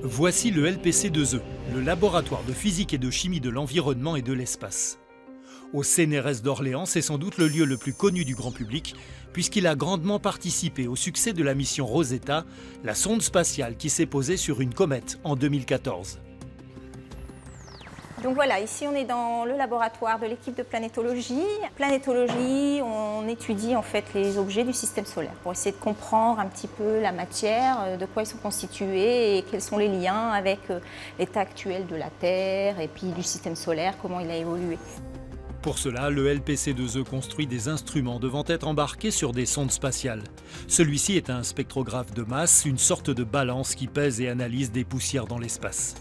Voici le LPC2E, le laboratoire de physique et de chimie de l'environnement et de l'espace. Au CNRS d'Orléans, c'est sans doute le lieu le plus connu du grand public, puisqu'il a grandement participé au succès de la mission Rosetta, la sonde spatiale qui s'est posée sur une comète en 2014. Donc voilà, ici on est dans le laboratoire de l'équipe de planétologie. Planétologie, on étudie en fait les objets du système solaire pour essayer de comprendre un petit peu la matière, de quoi ils sont constitués et quels sont les liens avec l'état actuel de la Terre et puis du système solaire, comment il a évolué. Pour cela, le LPC2E construit des instruments devant être embarqués sur des sondes spatiales. Celui-ci est un spectrographe de masse, une sorte de balance qui pèse et analyse des poussières dans l'espace.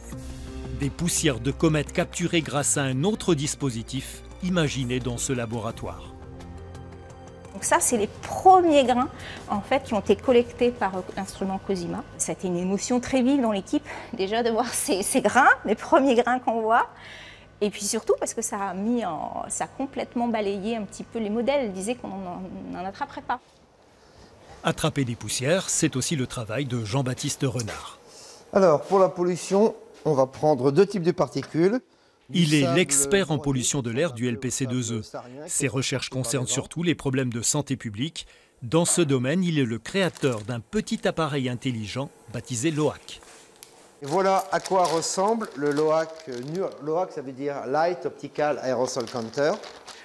Des poussières de comètes capturées grâce à un autre dispositif imaginé dans ce laboratoire. Donc ça, c'est les premiers grains en fait, qui ont été collectés par l'instrument COSIMA. Ça a été une émotion très vive dans l'équipe, déjà de voir ces grains, les premiers grains qu'on voit. Et puis surtout parce que ça a complètement balayé un petit peu les modèles. Ils disaient qu'on n'en attraperait pas. Attraper des poussières, c'est aussi le travail de Jean-Baptiste Renard. Alors, pour la pollution, on va prendre deux types de particules. Il est l'expert en pollution de l'air du LPC2E. Ses recherches concernent surtout les problèmes de santé publique. Dans ce domaine, il est le créateur d'un petit appareil intelligent baptisé LOAC. Et voilà à quoi ressemble le LOAC. LOAC, ça veut dire Light Optical Aerosol Counter.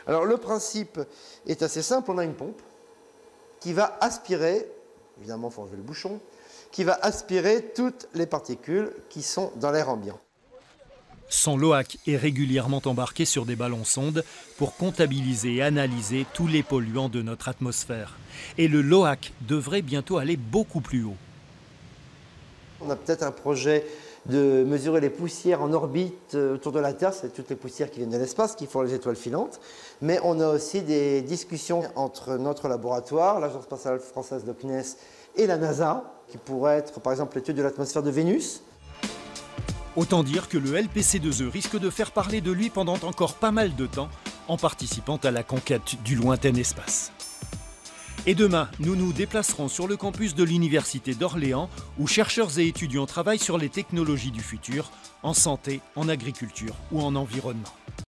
Alors le principe est assez simple, on a une pompe qui va aspirer, évidemment il faut enlever le bouchon, qui va aspirer toutes les particules qui sont dans l'air ambiant. Son LOAC est régulièrement embarqué sur des ballons-sondes pour comptabiliser et analyser tous les polluants de notre atmosphère. Et le LOAC devrait bientôt aller beaucoup plus haut. On a peut-être un projet de mesurer les poussières en orbite autour de la Terre, c'est toutes les poussières qui viennent de l'espace, qui font les étoiles filantes. Mais on a aussi des discussions entre notre laboratoire, l'Agence spatiale française de CNES et la NASA, qui pourrait être par exemple l'étude de l'atmosphère de Vénus. Autant dire que le LPC2E risque de faire parler de lui pendant encore pas mal de temps en participant à la conquête du lointain espace. Et demain, nous nous déplacerons sur le campus de l'Université d'Orléans où chercheurs et étudiants travaillent sur les technologies du futur, en santé, en agriculture ou en environnement.